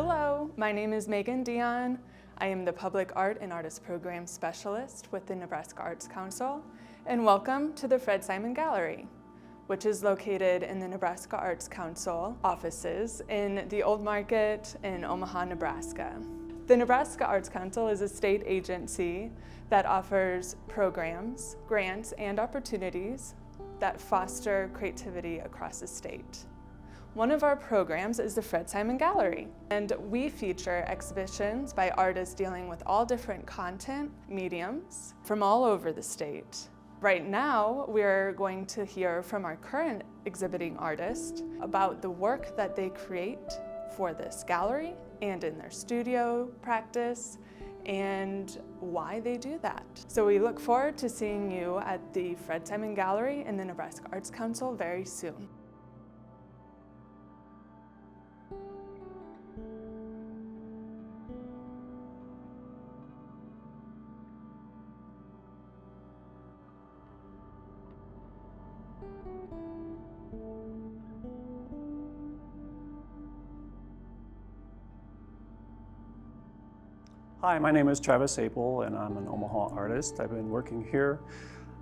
Hello, my name is Megan Dion. I am the Public Art and Artist Program Specialist with the Nebraska Arts Council, and welcome to the Fred Simon Gallery, which is located in the Nebraska Arts Council offices in the Old Market in Omaha, Nebraska. The Nebraska Arts Council is a state agency that offers programs, grants, and opportunities that foster creativity across the state. One of our programs is the Fred Simon Gallery, and we feature exhibitions by artists dealing with all different content mediums from all over the state. Right now, we're going to hear from our current exhibiting artist about the work that they create for this gallery and in their studio practice and why they do that. So we look forward to seeing you at the Fred Simon Gallery in the Nebraska Arts Council very soon. Hi, my name is Travis Apel, and I'm an Omaha artist. I've been working here.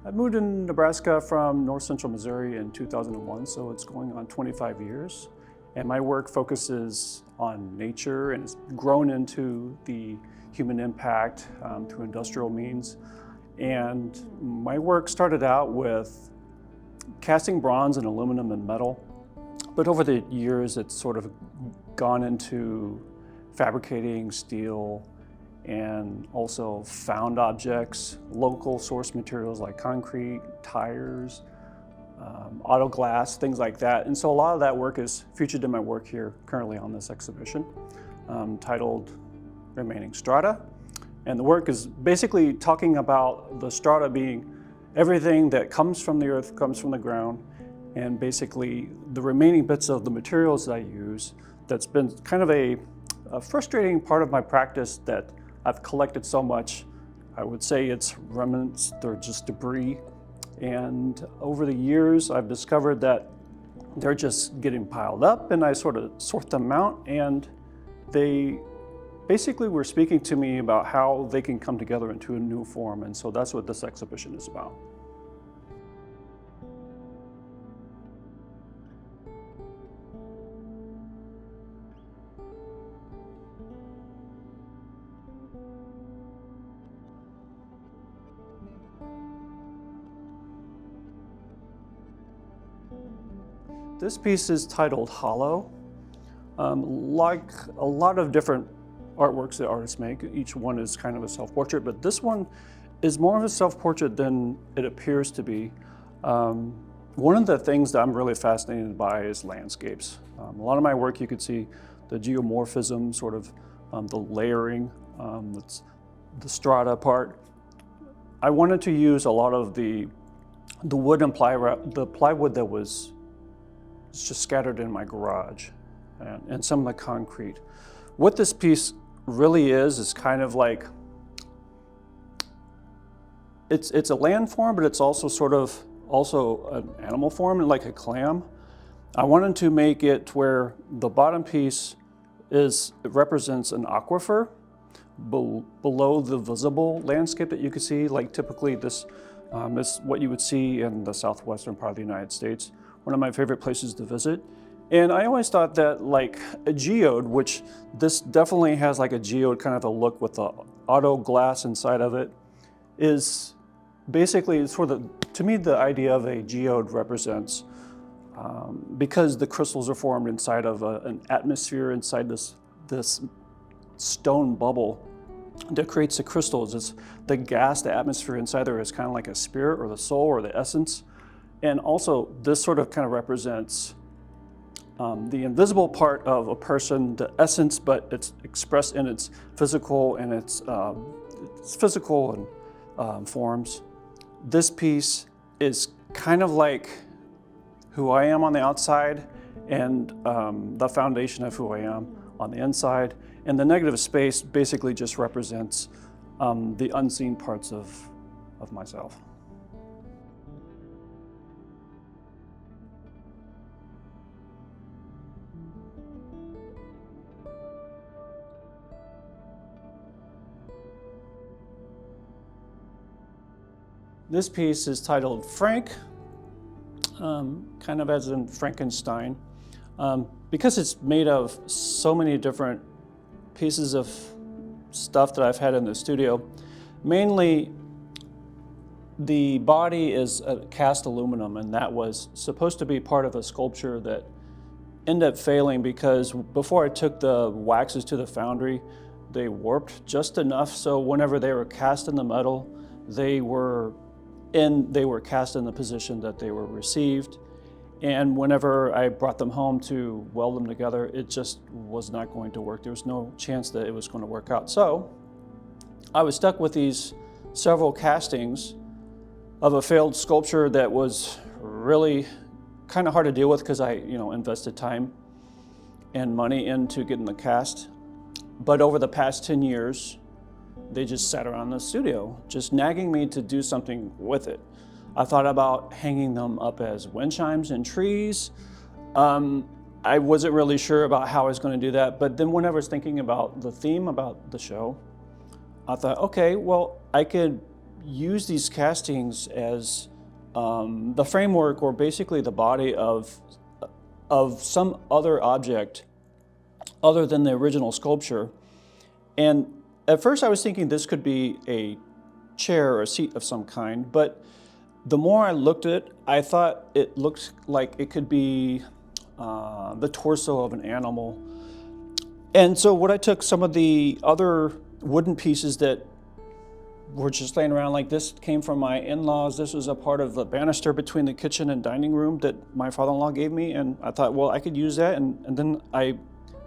I moved in Nebraska from north central Missouri in 2001, so it's going on 25 years. And my work focuses on nature, and it's grown into the human impact through industrial means. And my work started out with casting bronze and aluminum and metal, but over the years it's sort of gone into fabricating steel, and also found objects, local source materials like concrete, tires, auto glass, things like that. And so a lot of that work is featured in my work here currently on this exhibition titled Remaining Strata. And the work is basically talking about the strata being everything that comes from the earth, comes from the ground, and basically the remaining bits of the materials that I use. That's been kind of a frustrating part of my practice that I've collected so much. I would say it's remnants, they're just debris. And over the years, I've discovered that they're just getting piled up, and I sort of sort them out, and they basically were speaking to me about how they can come together into a new form. And so that's what this exhibition is about. This piece is titled Hollow. Like a lot of different artworks that artists make, each one is kind of a self-portrait, but this one is more of a self-portrait than it appears to be. One of the things that I'm really fascinated by is landscapes. A lot of my work, you could see the geomorphism, sort of the layering, that's the strata part. I wanted to use a lot of the wood and plywood that was just scattered in my garage and some of the concrete. What this piece really is kind of like, it's a land form, but it's also sort of an animal form, like a clam. I wanted to make it where the bottom piece represents an aquifer below the visible landscape that you can see. Like typically this is what you would see in the southwestern part of the United States. One of my favorite places to visit. And I always thought that like a geode, which this definitely has like a geode kind of a look with the auto glass inside of it, is basically to me the idea of a geode represents, because the crystals are formed inside of an atmosphere inside this stone bubble that creates the crystals. It's the gas, the atmosphere inside there is kind of like a spirit or the soul or the essence. And also, this sort of kind of represents the invisible part of a person, the essence, but it's expressed in its physical and its forms. This piece is kind of like who I am on the outside and the foundation of who I am on the inside. And the negative space basically just represents the unseen parts of myself. This piece is titled Frank, kind of as in Frankenstein, because it's made of so many different pieces of stuff that I've had in the studio. Mainly, the body is a cast aluminum, and that was supposed to be part of a sculpture that ended up failing because before I took the waxes to the foundry, they warped just enough so whenever they were cast in the metal, they were cast in the position that they were received. And whenever I brought them home to weld them together, it just was not going to work. There was no chance that it was going to work out. So I was stuck with these several castings of a failed sculpture that was really kind of hard to deal with because I, invested time and money into getting the cast. But over the past 10 years, they just sat around the studio, just nagging me to do something with it. I thought about hanging them up as wind chimes in trees. I wasn't really sure about how I was going to do that, but then when I was thinking about the theme about the show, I thought, okay, well, I could use these castings as the framework or basically the body of some other object other than the original sculpture. And at first I was thinking this could be a chair or a seat of some kind, but the more I looked at it, I thought it looked like it could be the torso of an animal. And so what I took some of the other wooden pieces that were just laying around, like this came from my in-laws. This was a part of the banister between the kitchen and dining room that my father-in-law gave me. And I thought, well, I could use that. And then I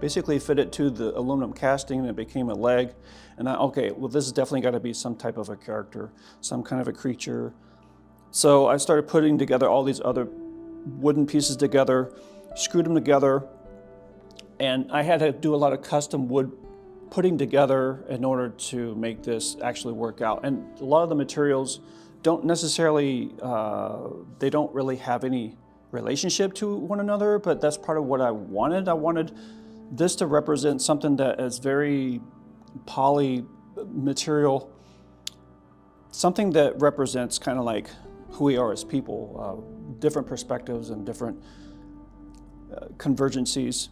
basically fit it to the aluminum casting and it became a leg. And okay, well, this has definitely got to be some type of a character, some kind of a creature. So I started putting together all these other wooden pieces together, screwed them together, and I had to do a lot of custom wood putting together in order to make this actually work out. And a lot of the materials don't necessarily, they don't really have any relationship to one another, but that's part of what I wanted. I wanted this to represent something that is very poly material, something that represents kind of like who we are as people, different perspectives and different convergencies.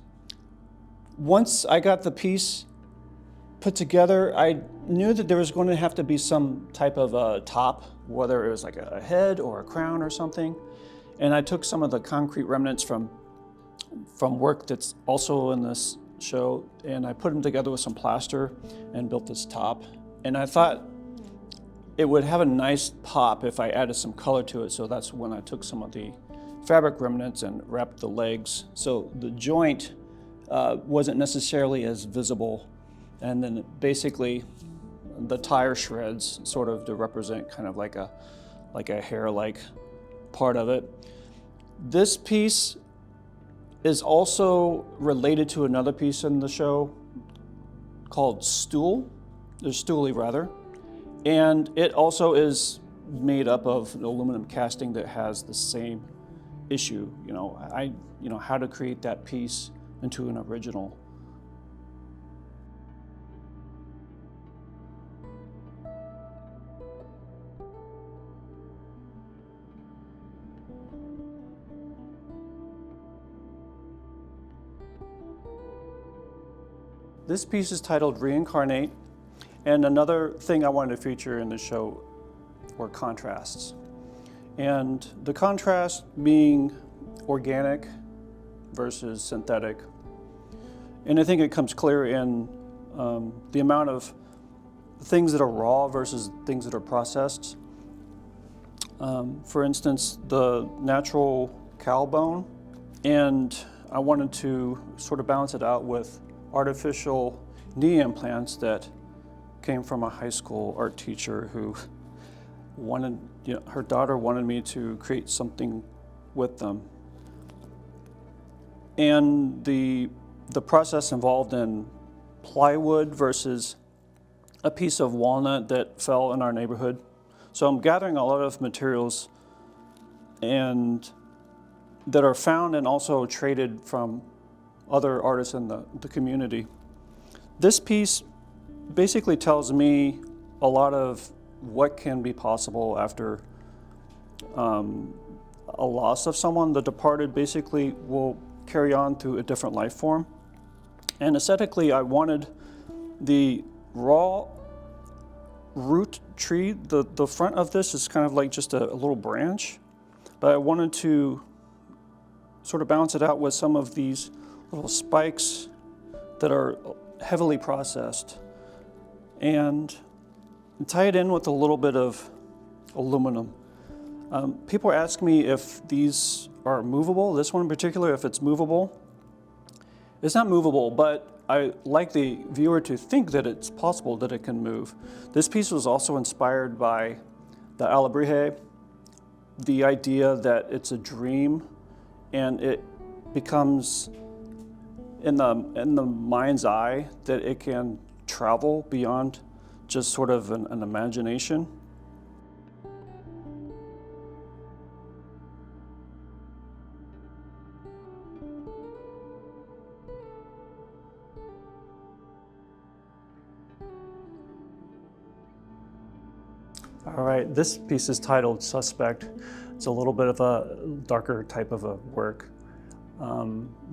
Once I got the piece put together, I knew that there was going to have to be some type of a top, whether it was like a head or a crown or something. And I took some of the concrete remnants from work that's also in this show, and I put them together with some plaster and built this top. And I thought it would have a nice pop if I added some color to it, so that's when I took some of the fabric remnants and wrapped the legs. So the joint wasn't necessarily as visible. And then basically the tire shreds sort of to represent kind of like a hair-like part of it. This piece is also related to another piece in the show called Stool, or Stoolie rather. And it also is made up of an aluminum casting that has the same issue. How to create that piece into an original. This piece is titled Reincarnate, and another thing I wanted to feature in the show were contrasts. And the contrast being organic versus synthetic. And I think it comes clear in the amount of things that are raw versus things that are processed. For instance, the natural cow bone, and I wanted to sort of balance it out with artificial knee implants that came from a high school art teacher who wanted, her daughter wanted me to create something with them. And the process involved in plywood versus a piece of walnut that fell in our neighborhood. So I'm gathering a lot of materials and that are found and also traded from other artists in the community. This piece basically tells me a lot of what can be possible after a loss of someone, the departed basically will carry on through a different life form. And aesthetically, I wanted the raw root tree, the front of this is kind of like just a little branch, but I wanted to sort of balance it out with some of these little spikes that are heavily processed and tie it in with a little bit of aluminum. People ask me if these are movable, this one in particular, if it's movable. It's not movable, but I like the viewer to think that it's possible that it can move. This piece was also inspired by the Alebrije, the idea that it's a dream and it becomes in the mind's eye that it can travel beyond just sort of an imagination. All right, this piece is titled Suspect. It's a little bit of a darker type of a work.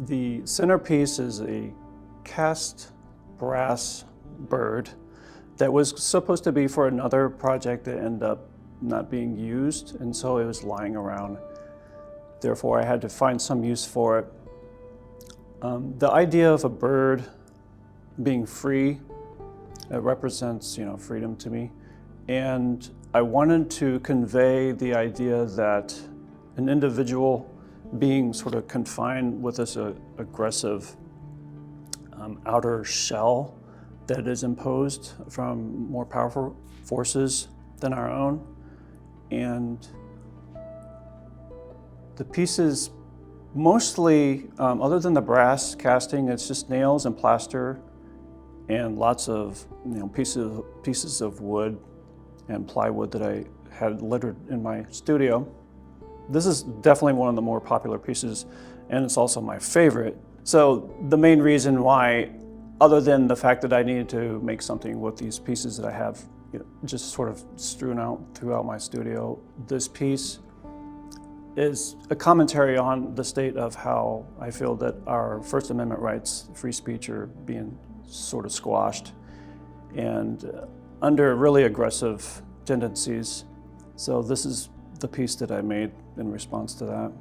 The centerpiece is a cast brass bird that was supposed to be for another project that ended up not being used, and so it was lying around. Therefore, I had to find some use for it. The idea of a bird being free, it represents, freedom to me. And I wanted to convey the idea that an individual being sort of confined with this aggressive outer shell that is imposed from more powerful forces than our own. And the pieces mostly, other than the brass casting, it's just nails and plaster and lots of pieces of wood and plywood that I had littered in my studio. This is definitely one of the more popular pieces, and it's also my favorite. So the main reason why, other than the fact that I needed to make something with these pieces that I have just sort of strewn out throughout my studio, this piece is a commentary on the state of how I feel that our First Amendment rights, free speech, are being sort of squashed and under really aggressive tendencies. So this is the piece that I made in response to that.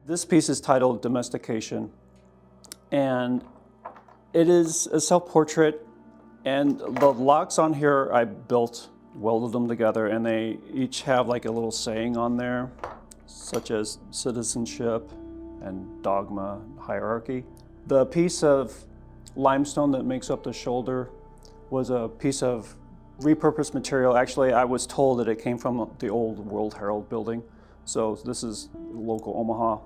This piece is titled Domestication, and it is a self-portrait, and the locks on here I welded them together, and they each have like a little saying on there, such as citizenship and dogma, hierarchy. The piece of limestone that makes up the shoulder was a piece of repurposed material. Actually, I was told that it came from the old World Herald building. So this is local Omaha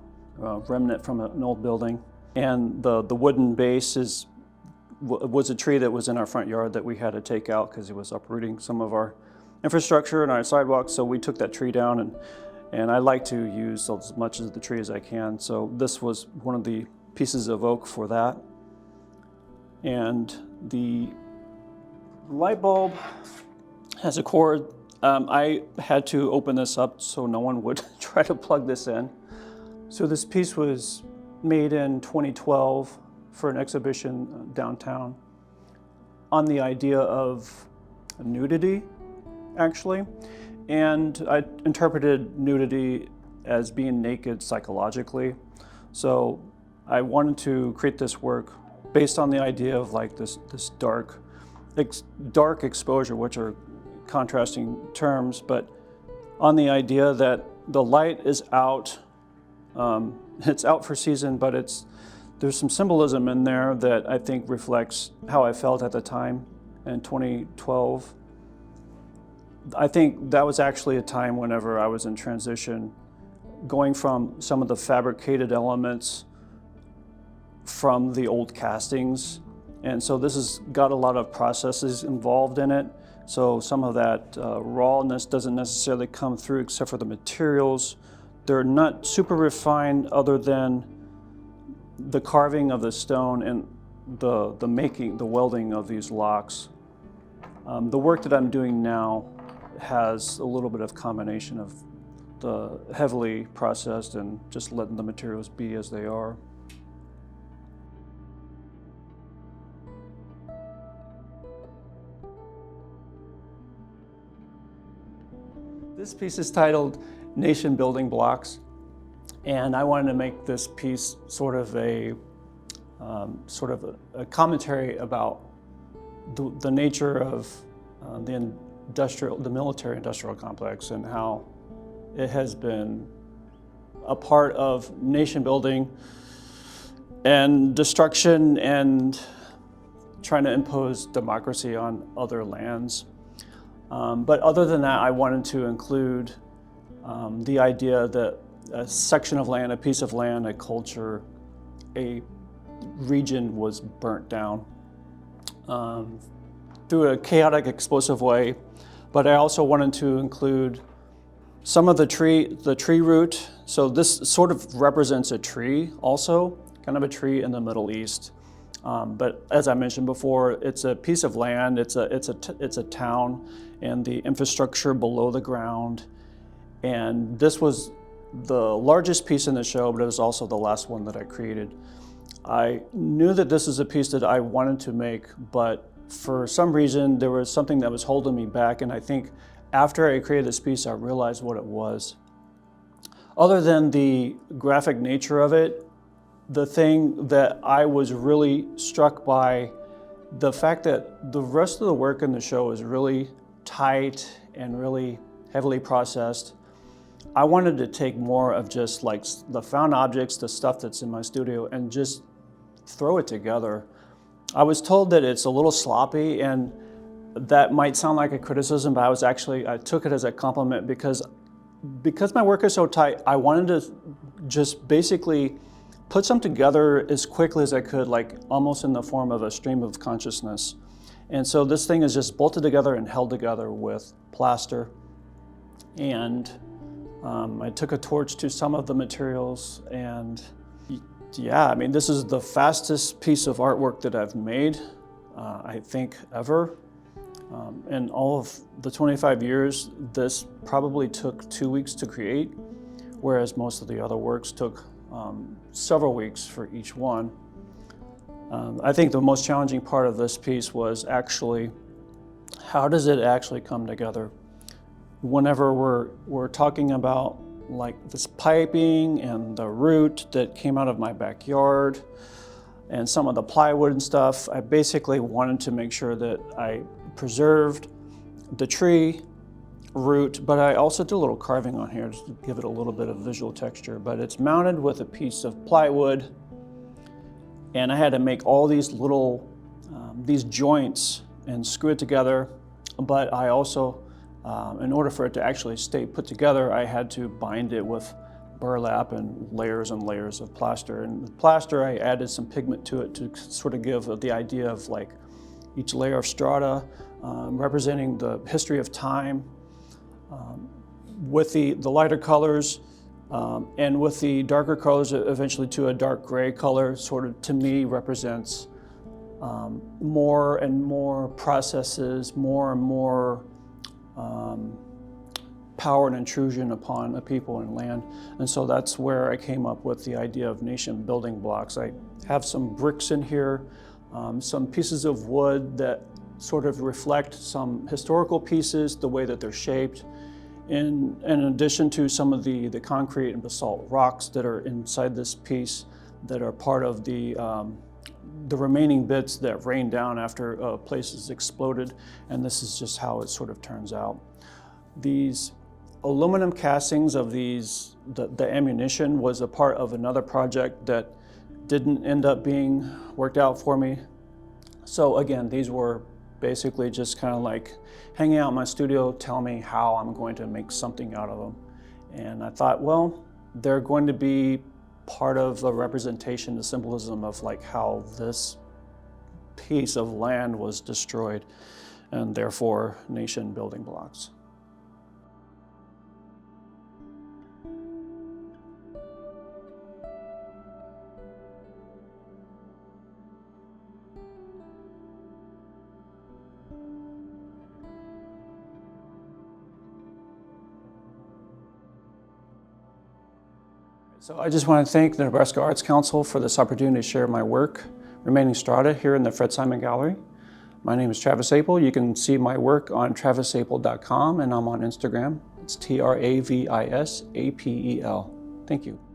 remnant from an old building. And the wooden base was a tree that was in our front yard that we had to take out because it was uprooting some of our infrastructure and our sidewalks. So we took that tree down, and I like to use as much of the tree as I can. So this was one of the pieces of oak for that. And the light bulb has a cord. I had to open this up so no one would try to plug this in. So this piece was made in 2012 for an exhibition downtown on the idea of nudity, actually. And I interpreted nudity as being naked psychologically. So I wanted to create this work based on the idea of like this dark exposure, which are contrasting terms, but on the idea that the light is out, it's out for season, but there's some symbolism in there that I think reflects how I felt at the time in 2012. I think that was actually a time whenever I was in transition, going from some of the fabricated elements from the old castings. And so this has got a lot of processes involved in it So some of that rawness doesn't necessarily come through except for the materials. They're not super refined other than the carving of the stone and the welding of these locks. The work that I'm doing now has a little bit of combination of the heavily processed and just letting the materials be as they are. This piece is titled Nation Building Blocks, and I wanted to make this piece sort of a commentary about the nature of the military-industrial complex and how it has been a part of nation building and destruction and trying to impose democracy on other lands. But other than that, I wanted to include the idea that a section of land, a piece of land, a culture, a region was burnt down through a chaotic, explosive way. But I also wanted to include some of the tree root. So this sort of represents a tree also, kind of a tree in the Middle East. But as I mentioned before, it's a piece of land, it's a town, and the infrastructure below the ground. And this was the largest piece in the show, but it was also the last one that I created. I knew that this is a piece that I wanted to make, but for some reason there was something that was holding me back, and I think after I created this piece, I realized what it was. Other than the graphic nature of it, the thing that I was really struck by, the fact that the rest of the work in the show is really tight and really heavily processed. I wanted to take more of just like the found objects, the stuff that's in my studio, and just throw it together. I was told that it's a little sloppy, and that might sound like a criticism, but I took it as a compliment because my work is so tight. I wanted to just basically put something together as quickly as I could, like almost in the form of a stream of consciousness. And so this thing is just bolted together and held together with plaster. And I took a torch to some of the materials, and yeah, I mean, this is the fastest piece of artwork that I've made, I think, ever. In all of the 25 years, this probably took 2 weeks to create, whereas most of the other works took several weeks for each one. I think the most challenging part of this piece was actually, how does it actually come together? Whenever we're talking about like this piping and the root that came out of my backyard and some of the plywood and stuff, I basically wanted to make sure that I preserved the tree root, but I also did a little carving on here just to give it a little bit of visual texture. But it's mounted with a piece of plywood, and I had to make all these little these joints and screw it together. But I also, in order for it to actually stay put together, I had to bind it with burlap and layers of plaster. And with plaster, I added some pigment to it to sort of give the idea of like each layer of strata representing the history of time. With the lighter colors and with the darker colors, eventually to a dark gray color, sort of to me represents more and more processes, more and more power and intrusion upon a people and land. And so that's where I came up with the idea of nation building blocks. I have some bricks in here, some pieces of wood that sort of reflect some historical pieces, the way that they're shaped, in addition to some of the concrete and basalt rocks that are inside this piece that are part of the remaining bits that rain down after a place is exploded. And this is just how it sort of turns out. These aluminum castings of the ammunition was a part of another project that didn't end up being worked out for me. So again, these were basically just kind of like hanging out in my studio, telling me how I'm going to make something out of them. And I thought, well, they're going to be part of a representation, the symbolism of like how this piece of land was destroyed. and therefore nation building blocks. So I just want to thank the Nebraska Arts Council for this opportunity to share my work, Remaining Strata, here in the Fred Simon Gallery. My name is Travis Apel. You can see my work on travisapel.com, and I'm on Instagram. It's TravisApel. Thank you.